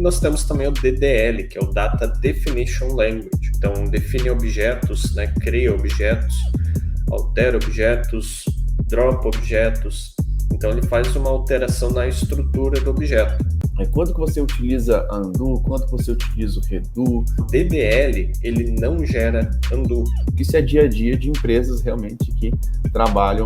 E nós temos também o DDL, que é o Data Definition Language. Então, define objetos, né, cria objetos, altera objetos, dropa objetos. Então, ele faz uma alteração na estrutura do objeto. Quando que você utiliza undo, quando que você utiliza o redo? O DDL, ele não gera undo. Isso é dia a dia de empresas realmente que trabalham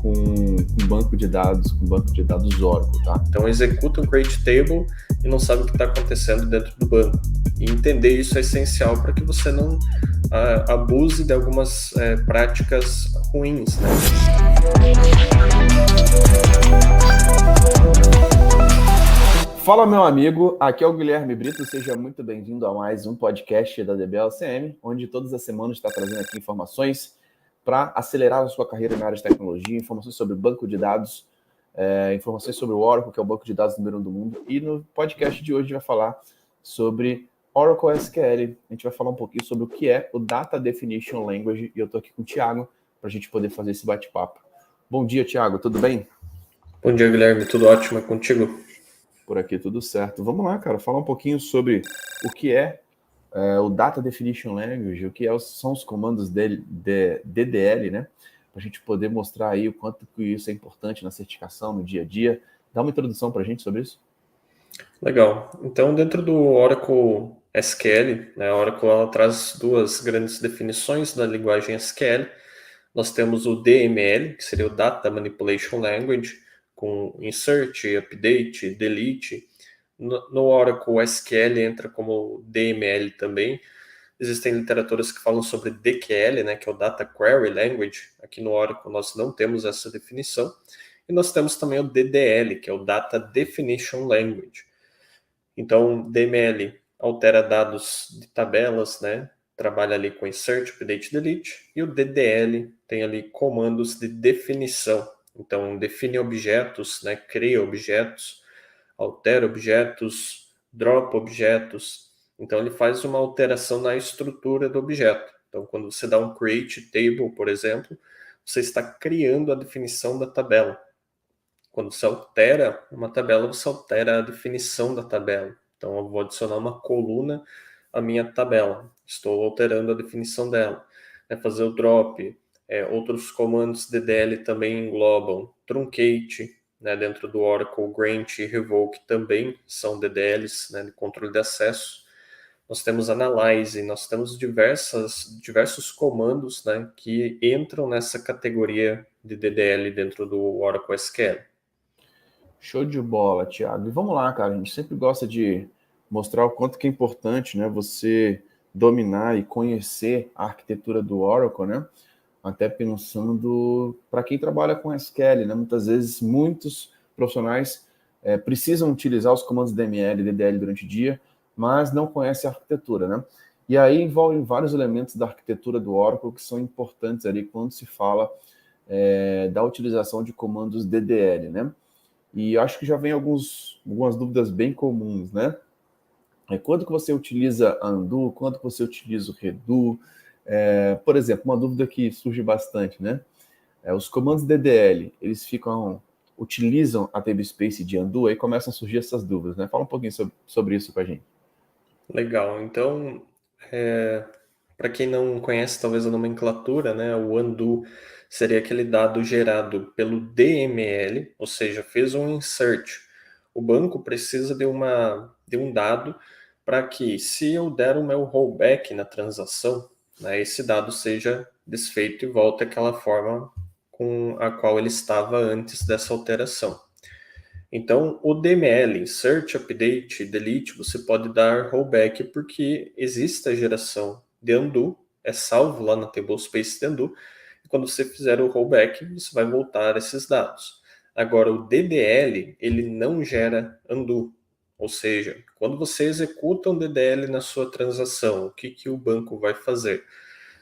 com banco de dados Oracle, tá? Então, executa um create table e não sabe o que está acontecendo dentro do banco. E entender isso é essencial para que você não abuse de algumas práticas ruins, né? Fala, meu amigo, aqui é o Guilherme Brito, seja muito bem-vindo a mais um podcast da DBLCM, onde todas as semanas está trazendo aqui informações para acelerar a sua carreira na área de tecnologia, informações sobre banco de dados, informações sobre o Oracle, que é o banco de dados número 1 do mundo, e no podcast de hoje a gente vai falar sobre Oracle SQL, a gente vai falar um pouquinho sobre o que é o Data Definition Language, e eu estou aqui com o Thiago para a gente poder fazer esse bate-papo. Bom dia, Thiago, tudo bem? Bom dia, Guilherme, tudo ótimo, é contigo? Por aqui tudo certo. Vamos lá, cara, falar um pouquinho sobre o que é o Data Definition Language, o que são os comandos DDL, né? Para a gente poder mostrar aí o quanto que isso é importante na certificação, no dia a dia. Dá uma introdução para a gente sobre isso? Legal. Então, dentro do Oracle SQL, né, a Oracle ela traz duas grandes definições da linguagem SQL. Nós temos o DML, que seria o Data Manipulation Language, com insert, update, delete. No Oracle SQL entra como DML também. Existem literaturas que falam sobre DQL, né, que é o Data Query Language. Aqui no Oracle nós não temos essa definição. E nós temos também o DDL, que é o Data Definition Language. Então, DML altera dados de tabelas, né? Trabalha ali com insert, update, delete. E o DDL tem ali comandos de definição. Então, define objetos, né? Cria objetos, altera objetos, dropa objetos. Então, ele faz uma alteração na estrutura do objeto. Então, quando você dá um create table, por exemplo, você está criando a definição da tabela. Quando você altera uma tabela, você altera a definição da tabela. Então, eu vou adicionar uma coluna à minha tabela. Estou alterando a definição dela. Fazer o drop. Outros comandos DDL também englobam truncate, né, dentro do Oracle, grant e revoke também são DDLs, né, de controle de acesso. Nós temos analyze, nós temos diversos comandos, né, que entram nessa categoria de DDL dentro do Oracle SQL. Show de bola, Thiago. E vamos lá, cara, a gente sempre gosta de mostrar o quanto que é importante, né, você dominar e conhecer a arquitetura do Oracle, né? Até pensando para quem trabalha com SQL, né? Muitas vezes, muitos profissionais precisam utilizar os comandos DML e DDL durante o dia, mas não conhecem a arquitetura, né? E aí envolvem vários elementos da arquitetura do Oracle que são importantes ali quando se fala da utilização de comandos DDL, né? E acho que já vem algumas dúvidas bem comuns, né? Quando que você utiliza undo, quando que você utiliza o redo? Por exemplo, uma dúvida que surge bastante, né? Os comandos DDL, eles utilizam a table space de undo, aí começam a surgir essas dúvidas, né? Fala um pouquinho sobre isso pra gente. Legal. Então, para quem não conhece talvez a nomenclatura, né, o undo seria aquele dado gerado pelo DML, ou seja, fez um insert. O banco precisa de um dado para que, se eu der o meu rollback na transação, né, esse dado seja desfeito e volte àquela forma com a qual ele estava antes dessa alteração. Então, o DML, Insert, Update, Delete, você pode dar rollback porque existe a geração de undo, é salvo lá na tablespace de undo, e quando você fizer o rollback, você vai voltar esses dados. Agora, o DDL, ele não gera undo, ou seja, quando você executa um DDL na sua transação, o que o banco vai fazer?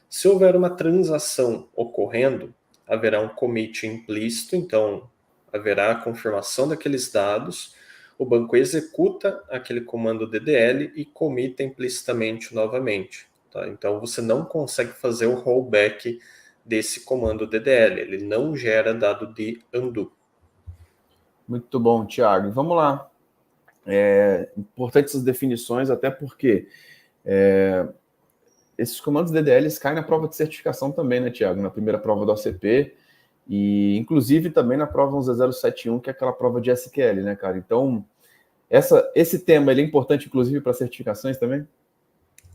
Se houver uma transação ocorrendo, haverá um commit implícito, então haverá a confirmação daqueles dados, o banco executa aquele comando DDL e comita implicitamente novamente. Tá? Então você não consegue fazer o rollback desse comando DDL, ele não gera dado de undo. Muito bom, Thiago. Vamos lá. Importante essas definições, até porque esses comandos DDL caem na prova de certificação também, né, Tiago? Na primeira prova do OCP e, inclusive, também na prova 11071, que é aquela prova de SQL, né, cara? Então, esse tema ele é importante, inclusive, para certificações também?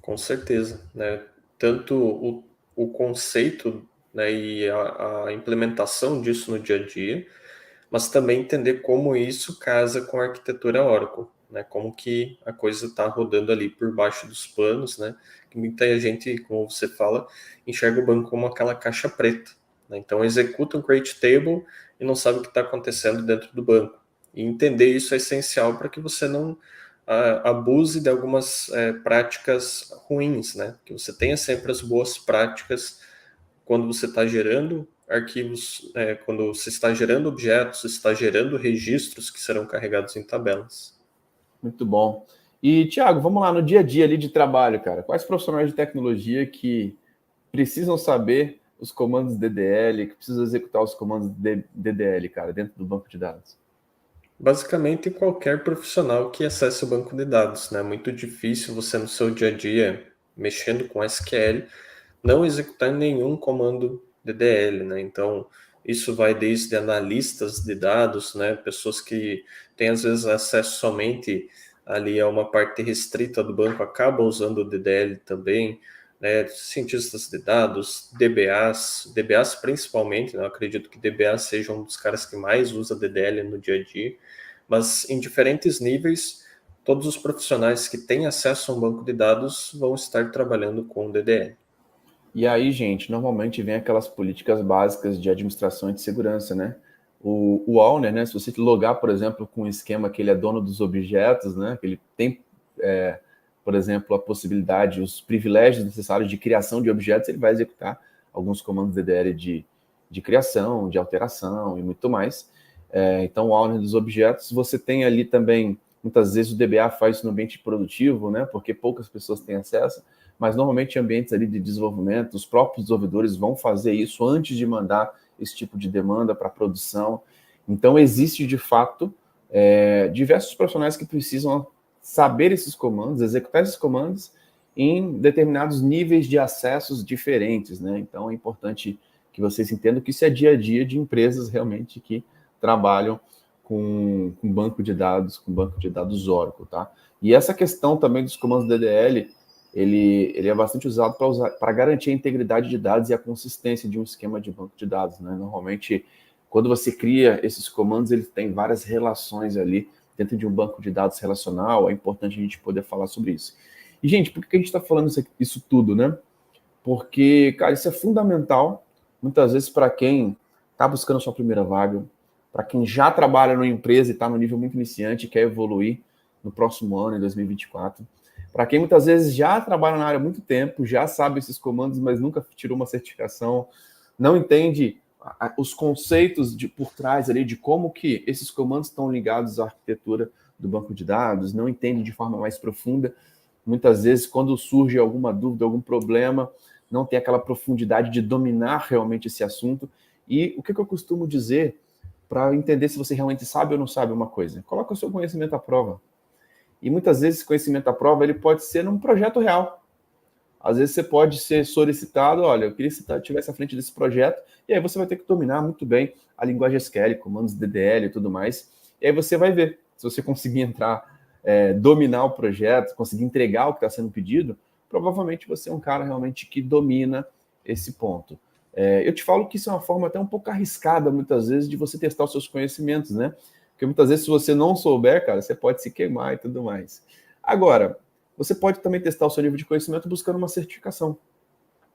Com certeza, né? Tanto o conceito, né, e a implementação disso no dia a dia, mas também entender como isso casa com a arquitetura Oracle, né? Como que a coisa está rodando ali por baixo dos panos, né? Que muita gente, como você fala, enxerga o banco como aquela caixa preta, né? Então executa um create table e não sabe o que está acontecendo dentro do banco. E entender isso é essencial para que você não abuse de algumas práticas ruins, né? Que você tenha sempre as boas práticas quando você está gerando arquivos, quando você está gerando objetos, você está gerando registros que serão carregados em tabelas. Muito bom. E, Tiago, vamos lá, no dia a dia ali de trabalho, cara, quais profissionais de tecnologia que precisam saber os comandos DDL, que precisam executar os comandos DDL, cara, dentro do banco de dados? Basicamente, qualquer profissional que acesse o banco de dados, né? É muito difícil você no seu dia a dia, mexendo com SQL, não executar nenhum comando DDL, né? Então, isso vai desde analistas de dados, né? Pessoas que têm às vezes acesso somente ali a uma parte restrita do banco, acabam usando o DDL também, né? Cientistas de dados, DBAs principalmente, né? Eu acredito que DBA seja um dos caras que mais usa DDL no dia a dia, mas em diferentes níveis, todos os profissionais que têm acesso a um banco de dados vão estar trabalhando com DDL. E aí, gente, normalmente vem aquelas políticas básicas de administração e de segurança, né? O owner, né? Se você logar, por exemplo, com um esquema que ele é dono dos objetos, né? Que ele tem, por exemplo, a possibilidade, os privilégios necessários de criação de objetos, ele vai executar alguns comandos DDL de criação, de alteração e muito mais. Então, o owner dos objetos, você tem ali também, muitas vezes o DBA faz isso no ambiente produtivo, né? Porque poucas pessoas têm acesso, mas normalmente em ambientes ali de desenvolvimento, os próprios desenvolvedores vão fazer isso antes de mandar esse tipo de demanda para a produção. Então, existe de fato diversos profissionais que precisam saber esses comandos, executar esses comandos em determinados níveis de acessos diferentes, né? Então, é importante que vocês entendam que isso é dia a dia de empresas realmente que trabalham com banco de dados Oracle, tá? E essa questão também dos comandos DDL, ele é bastante usado para garantir a integridade de dados e a consistência de um esquema de banco de dados, né? Normalmente, quando você cria esses comandos, ele tem várias relações ali dentro de um banco de dados relacional. É importante a gente poder falar sobre isso. E, gente, por que a gente está falando isso tudo, né? Porque, cara, isso é fundamental, muitas vezes, para quem está buscando a sua primeira vaga, para quem já trabalha numa empresa e está no nível muito iniciante e quer evoluir no próximo ano, em 2024. Para quem muitas vezes já trabalha na área há muito tempo, já sabe esses comandos, mas nunca tirou uma certificação, não entende os conceitos por trás ali de como que esses comandos estão ligados à arquitetura do banco de dados, não entende de forma mais profunda. Muitas vezes, quando surge alguma dúvida, algum problema, não tem aquela profundidade de dominar realmente esse assunto. E o que eu costumo dizer para entender se você realmente sabe ou não sabe uma coisa? Coloca o seu conhecimento à prova. E muitas vezes esse conhecimento à prova ele pode ser num projeto real. Às vezes você pode ser solicitado, olha, eu queria que você estivesse à frente desse projeto, e aí você vai ter que dominar muito bem a linguagem SQL, comandos DDL e tudo mais. E aí você vai ver, se você conseguir entrar, dominar o projeto, conseguir entregar o que está sendo pedido, provavelmente você é um cara realmente que domina esse ponto. Eu te falo que isso é uma forma até um pouco arriscada, muitas vezes, de você testar os seus conhecimentos, né? Porque muitas vezes, se você não souber, cara, você pode se queimar e tudo mais. Agora, você pode também testar o seu nível de conhecimento buscando uma certificação.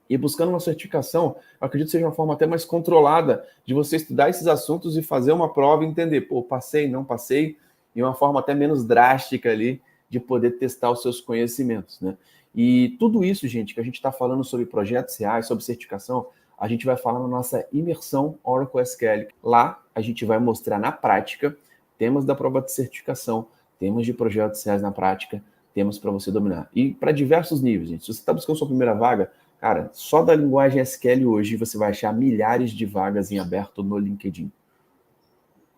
E buscando uma certificação, acredito que seja uma forma até mais controlada de você estudar esses assuntos e fazer uma prova e entender, pô, passei, não passei, e uma forma até menos drástica ali de poder testar os seus conhecimentos, né? E tudo isso, gente, que a gente está falando sobre projetos reais, sobre certificação, a gente vai falar na nossa imersão Oracle SQL. Lá, a gente vai mostrar na prática temas da prova de certificação, temas de projetos reais na prática, temas para você dominar. E para diversos níveis, gente. Se você está buscando sua primeira vaga, cara, só da linguagem SQL hoje você vai achar milhares de vagas em aberto no LinkedIn.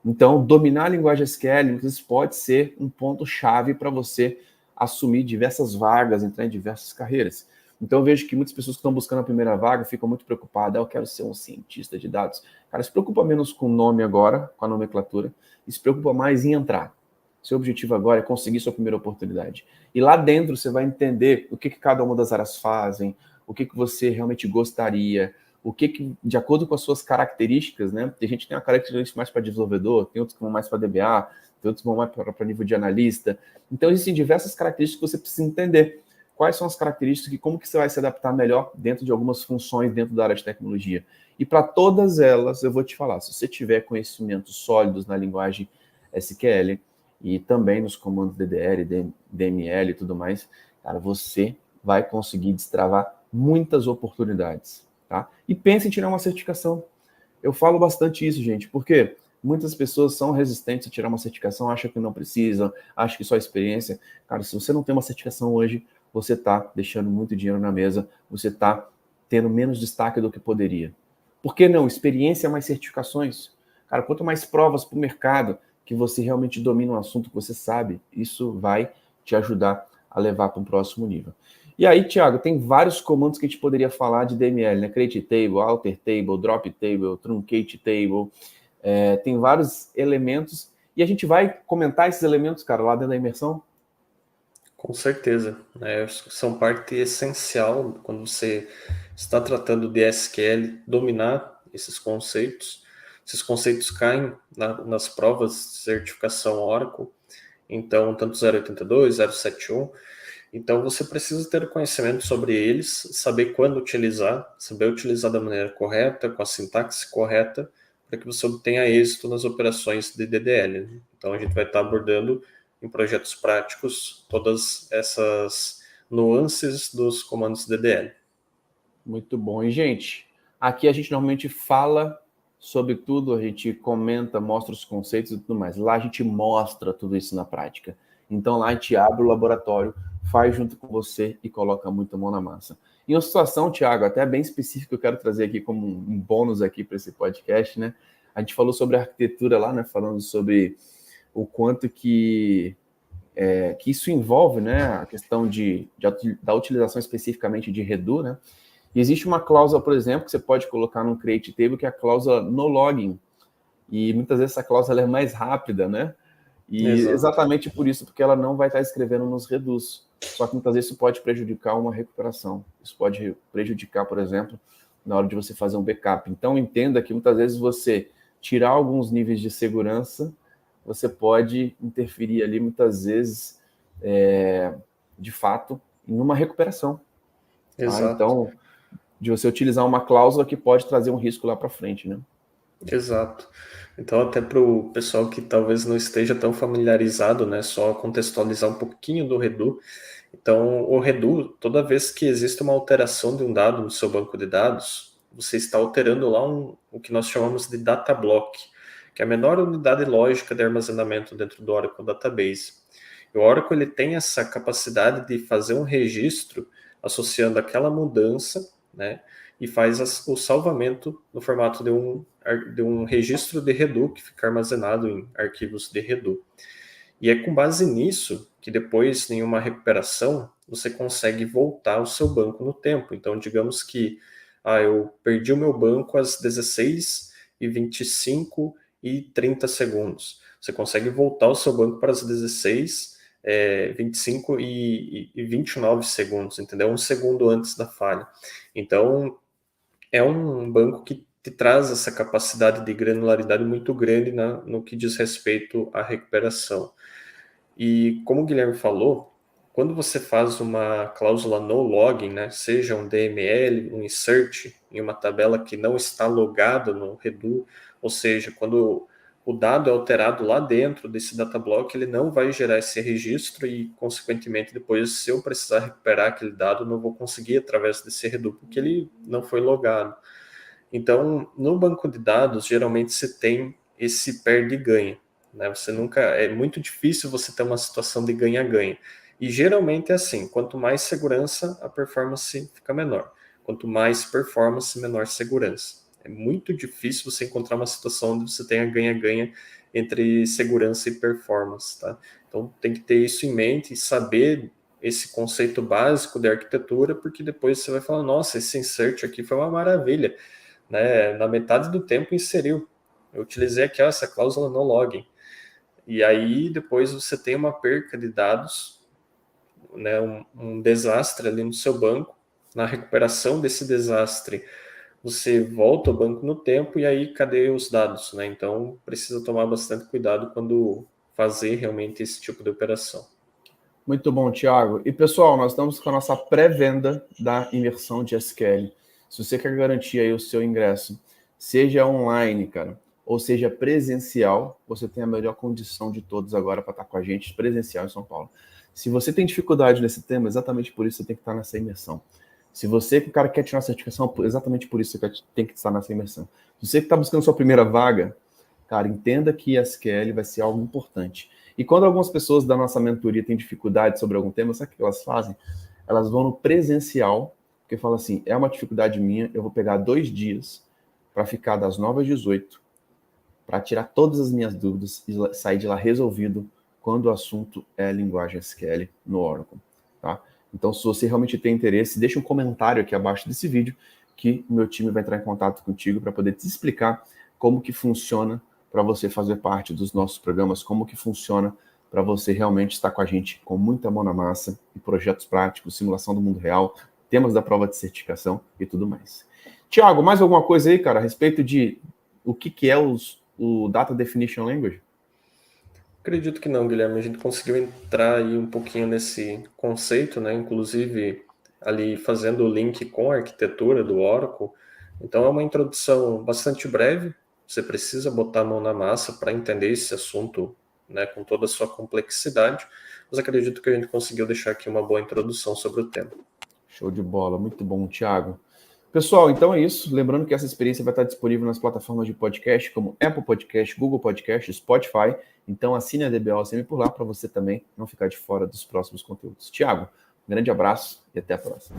Então, dominar a linguagem SQL muitas vezes pode ser um ponto-chave para você assumir diversas vagas, entrar em diversas carreiras. Então, eu vejo que muitas pessoas que estão buscando a primeira vaga ficam muito preocupadas. Eu quero ser um cientista de dados. Cara, se preocupa menos com o nome agora, com a nomenclatura, e se preocupa mais em entrar. Seu objetivo agora é conseguir sua primeira oportunidade. E lá dentro você vai entender o que cada uma das áreas fazem, o que você realmente gostaria, o que, de acordo com as suas características, né? Tem gente que tem uma característica mais para desenvolvedor, tem outros que vão mais para DBA, tem outros que vão mais para nível de analista. Então, existem diversas características que você precisa entender. Quais são as características e como que você vai se adaptar melhor dentro de algumas funções dentro da área de tecnologia. E para todas elas, eu vou te falar, se você tiver conhecimentos sólidos na linguagem SQL e também nos comandos DDL, DML e tudo mais, cara, você vai conseguir destravar muitas oportunidades. Tá? E pense em tirar uma certificação. Eu falo bastante isso, gente, porque muitas pessoas são resistentes a tirar uma certificação, acham que não precisam, acham que só experiência. Cara, se você não tem uma certificação hoje, você está deixando muito dinheiro na mesa, você está tendo menos destaque do que poderia. Por que não? Experiência mais certificações. Cara, quanto mais provas para o mercado que você realmente domina um assunto que você sabe, isso vai te ajudar a levar para um próximo nível. E aí, Thiago, tem vários comandos que a gente poderia falar de DML, né? Create table, alter table, drop table, truncate table. Tem vários elementos. E a gente vai comentar esses elementos, cara, lá dentro da imersão? Com certeza, né? São parte essencial quando você está tratando de SQL, dominar esses conceitos. Esses conceitos caem nas provas de certificação Oracle, então tanto 082, 071. Então você precisa ter conhecimento sobre eles, saber quando utilizar, saber utilizar da maneira correta, com a sintaxe correta, para que você obtenha êxito nas operações de DDL. Então a gente vai estar abordando em projetos práticos todas essas nuances dos comandos DDL. Muito bom. E, gente, aqui a gente normalmente fala sobre tudo, a gente comenta, mostra os conceitos e tudo mais. Lá a gente mostra tudo isso na prática. Então lá a gente abre o laboratório, faz junto com você e coloca muita mão na massa. Em uma situação, Thiago, até bem específica, que eu quero trazer aqui como um bônus aqui para esse podcast, né? A gente falou sobre a arquitetura lá, né? Falando sobre o quanto que isso envolve, né? A questão da utilização especificamente de Redu, né? E existe uma cláusula, por exemplo, que você pode colocar no create table, que é a cláusula no login. E muitas vezes essa cláusula é mais rápida, né? E Exato. exatamente por isso, porque ela não vai estar escrevendo nos reduz. Só que muitas vezes isso pode prejudicar uma recuperação. Isso pode prejudicar, por exemplo, na hora de você fazer um backup. Então entenda que muitas vezes você tirar alguns níveis de segurança, você pode interferir ali muitas vezes, de fato, em uma recuperação. Tá? Exato. Então, de você utilizar uma cláusula que pode trazer um risco lá para frente, né? Exato. Então, até para o pessoal que talvez não esteja tão familiarizado, né, só contextualizar um pouquinho do Redu. Então, o Redu, toda vez que existe uma alteração de um dado no seu banco de dados, você está alterando lá o que nós chamamos de data block, que é a menor unidade lógica de armazenamento dentro do Oracle Database. E o Oracle ele tem essa capacidade de fazer um registro associando aquela mudança, né, e faz o salvamento no formato de um registro de Redu que fica armazenado em arquivos de Redu. E é com base nisso que depois, em uma recuperação, você consegue voltar ao seu banco no tempo. Então, digamos que eu perdi o meu banco às 16h25 e 30 segundos. Você consegue voltar ao seu banco para as 16, 25 e 29 segundos, entendeu? Um segundo antes da falha. Então, é um banco que te traz essa capacidade de granularidade muito grande no que diz respeito à recuperação. E como o Guilherme falou, quando você faz uma cláusula no login, né, seja um DML, um insert em uma tabela que não está logada no Redu, ou seja, quando o dado é alterado lá dentro desse data block, ele não vai gerar esse registro e, consequentemente, depois, se eu precisar recuperar aquele dado, não vou conseguir através desse Redu, porque ele não foi logado. Então, no banco de dados, geralmente você tem esse perde e ganha. Né? Você nunca, é muito difícil você ter uma situação de ganha-ganha. E geralmente é assim, quanto mais segurança, a performance fica menor. Quanto mais performance, menor segurança. É muito difícil você encontrar uma situação onde você tenha ganha-ganha entre segurança e performance, tá? Então tem que ter isso em mente e saber esse conceito básico de arquitetura, porque depois você vai falar, nossa, esse insert aqui foi uma maravilha, né? Na metade do tempo inseriu. Eu utilizei aqui essa cláusula no login. E aí depois você tem uma perca de dados, né, um desastre ali no seu banco. Na recuperação desse desastre, você volta ao banco no tempo e aí cadê os dados, né? Então precisa tomar bastante cuidado quando fazer realmente esse tipo de operação. Muito bom, Thiago. E pessoal, nós estamos com a nossa pré-venda da imersão de SQL. Se você quer garantir aí o seu ingresso, seja online, cara, ou seja presencial, você tem a melhor condição de todos agora para estar com a gente presencial em São Paulo. Se você tem dificuldade nesse tema, exatamente por isso você tem que estar nessa imersão. Se você, o cara quer tirar a certificação, exatamente por isso você tem que estar nessa imersão. Se você que está buscando sua primeira vaga, cara, entenda que SQL vai ser algo importante. E quando algumas pessoas da nossa mentoria têm dificuldade sobre algum tema, sabe o que elas fazem? Elas vão no presencial, porque falam assim, é uma dificuldade minha, eu vou pegar 2 dias para ficar das 9 às 18, para tirar todas as minhas dúvidas e sair de lá resolvido quando o assunto é linguagem SQL no Oracle, tá? Então, se você realmente tem interesse, deixa um comentário aqui abaixo desse vídeo que o meu time vai entrar em contato contigo para poder te explicar como que funciona para você fazer parte dos nossos programas, como que funciona para você realmente estar com a gente com muita mão na massa e projetos práticos, simulação do mundo real, temas da prova de certificação e tudo mais. Tiago, mais alguma coisa aí, cara, a respeito de o que é o Data Definition Language? Acredito que não, Guilherme. A gente conseguiu entrar aí um pouquinho nesse conceito, né? Inclusive ali fazendo o link com a arquitetura do Oracle. Então é uma introdução bastante breve. Você precisa botar a mão na massa para entender esse assunto, né, com toda a sua complexidade. Mas acredito que a gente conseguiu deixar aqui uma boa introdução sobre o tema. Show de bola, muito bom, Thiago. Pessoal, então é isso. Lembrando que essa experiência vai estar disponível nas plataformas de podcast, como Apple Podcast, Google Podcast, Spotify. Então assine a DBOCM por lá para você também não ficar de fora dos próximos conteúdos. Thiago, um grande abraço e até a próxima.